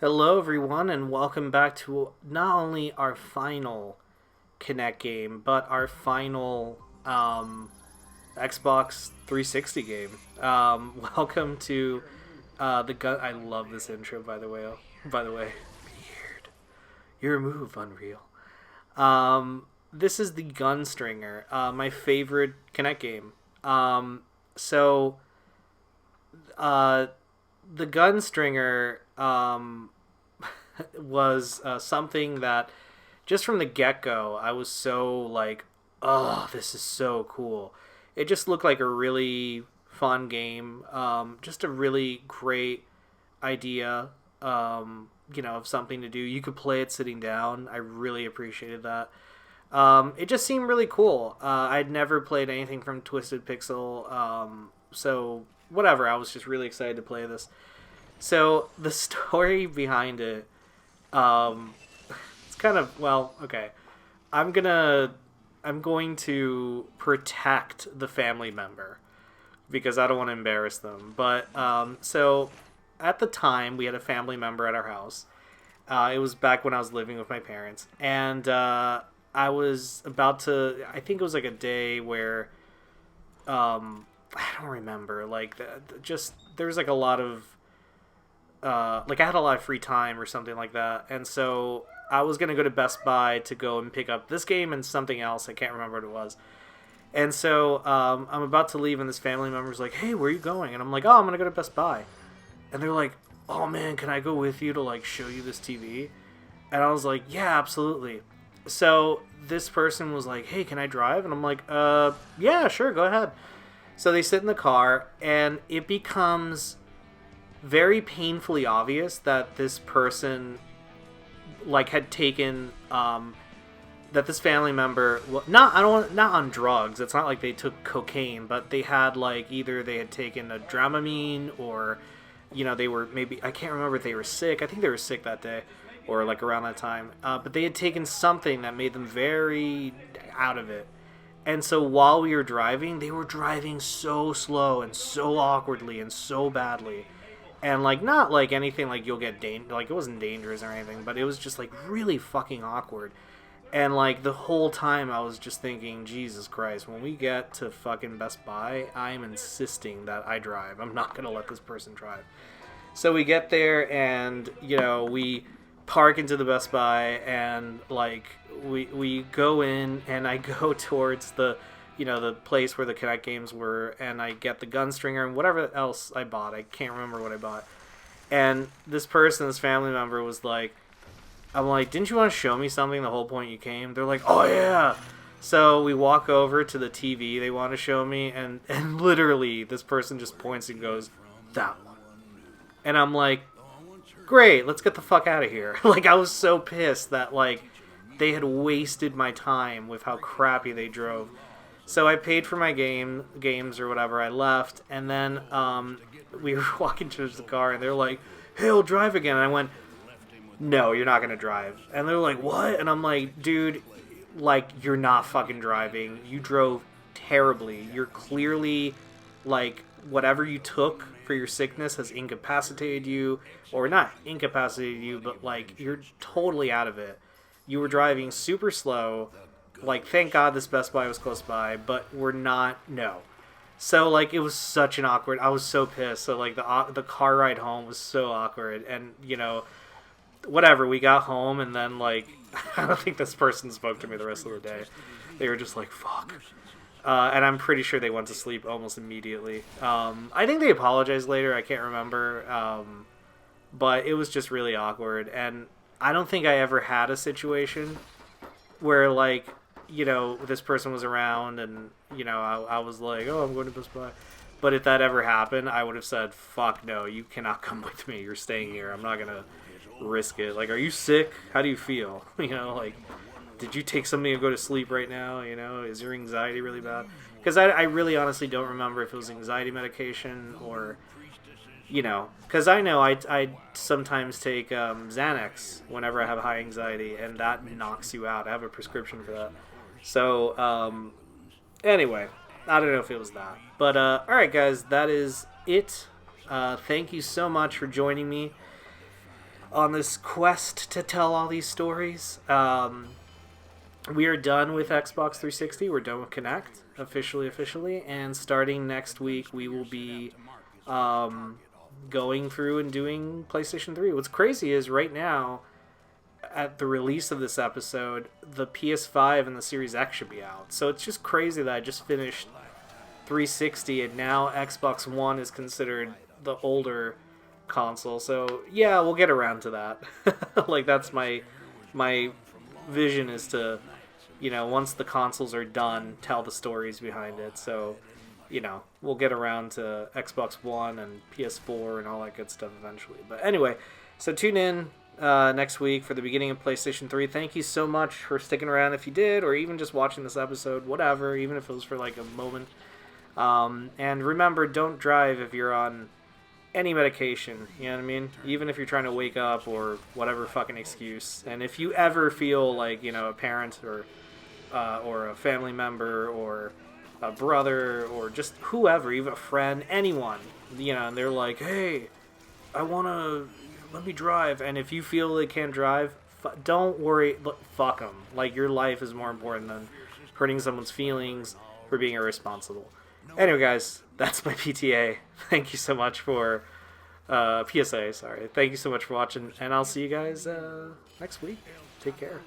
Hello, everyone, and welcome back to not only our final Kinect game, but our final Xbox 360 game. Welcome to the gun. I love this intro, by the way. Weird. Your move, Unreal. This is the Gunstringer, my favorite Kinect game. So, uh, the Gunstringer was something that just from the get-go I was so like, oh, this is so cool. It just looked like a really fun game, just a really great idea, of something to do. You could play it sitting down. I really appreciated that. It just seemed really cool. I'd never played anything from Twisted Pixel, so whatever, I was just really excited to play this. So the story behind it, it's kind of, well, okay. I'm gonna I'm going to protect the family member because I don't want to embarrass them. But so at the time we had a family member at our house. It was back when I was living with my parents, and I was about to. I think it was like a day where I don't remember. Like just there was like a lot of like I had a lot of free time or something like that, and so I was gonna go to Best Buy to go and pick up this game and something else. I can't remember what it was. And so I'm about to leave, and this family member's like, "Hey, where are you going?" And I'm like, "Oh, I'm gonna go to Best Buy." And they're like, "Oh man, can I go with you to like show you this TV?" And I was like, "Yeah, absolutely." So this person was like, "Hey, can I drive?" And I'm like, yeah, sure, go ahead." So they sit in the car, and it becomes very painfully obvious that this person like had taken that this family member, well, not on drugs. It's not like they took cocaine, but they had like either they had taken a Dramamine, or they were, maybe I can't remember if they were sick. I think they were sick that day or like around that time. But they had taken something that made them very out of it. And so while we were driving, they were driving so slow and so awkwardly and so badly. And like not like anything like you'll get like it wasn't dangerous or anything, but it was just like really fucking awkward. And like the whole time I was just thinking, Jesus Christ, when we get to fucking Best Buy, I'm insisting that I drive. I'm not going to let this person drive. So we get there, and we park into the Best Buy, and like we go in, and I go towards the place where the Kinect games were, and I get the Gunstringer and whatever else I bought. I can't remember what I bought. And this family member was like, I'm like, "Didn't you want to show me something the whole point you came?" They're like, "Oh yeah." So we walk over to the TV they want to show me, and literally this person just points and goes, "That one." And I'm like, "Great, let's get the fuck out of here." Like, I was so pissed that like they had wasted my time with how crappy they drove. So I paid for my games or whatever. I left, and then we were walking towards the car, and they're like, "Hey, I'll drive again." And I went, "No, you're not gonna drive." And they're like, "What?" And I'm like, "Dude, like, you're not fucking driving. You drove terribly. You're clearly like whatever you took for your sickness has incapacitated you, or not incapacitated you, but like you're totally out of it. You were driving super slow. Like, thank God this Best Buy was close by, but we're not. No." So like it was such an awkward. I was so pissed. So like the car ride home was so awkward, and whatever, we got home, and then like I don't think this person spoke to me the rest of the day. They were just like, "Fuck," and I'm pretty sure they went to sleep almost immediately. I think they apologized later. I can't remember, but it was just really awkward, and I don't think I ever had a situation where like this person was around, and I was like, "Oh, I'm going to Best Buy." But if that ever happened, I would have said, "Fuck no, you cannot come with me. You're staying here. I'm not gonna risk it. Like, are you sick? How do you feel?" Like, did you take something to go to sleep right now? Is your anxiety really bad? Because I really honestly don't remember if it was anxiety medication or, because I know I sometimes take Xanax whenever I have high anxiety, and that knocks you out. I have a prescription for that. So, anyway, I don't know if it was that. But, alright guys, that is it. Thank you so much for joining me. on this quest to tell all these stories. We are done with Xbox 360. We're done with Kinect officially, and starting next week we will be going through and doing PlayStation 3. What's crazy is right now, at the release of this episode, the PS5 and the Series X should be out. So it's just crazy that I just finished 360 and now Xbox One is considered the older console. So yeah, we'll get around to that. Like, that's my vision, is to, once the consoles are done, tell the stories behind it. So, we'll get around to Xbox One and PS4 and all that good stuff eventually. But anyway, so tune in next week for the beginning of PlayStation 3. Thank you so much for sticking around if you did, or even just watching this episode, whatever, even if it was for like a moment. And remember, don't drive if you're on any medication, you know what I mean? Even if you're trying to wake up or whatever fucking excuse. And if you ever feel like, a parent or a family member or a brother or just whoever, even a friend, anyone, and they're like, hey, let me drive. And if you feel they can't drive, don't worry, fuck them. Like, your life is more important than hurting someone's feelings for being irresponsible. Anyway, guys, that's my PTA. Thank you so much for PSA. Sorry. Thank you so much for watching, and I'll see you guys next week. Take care.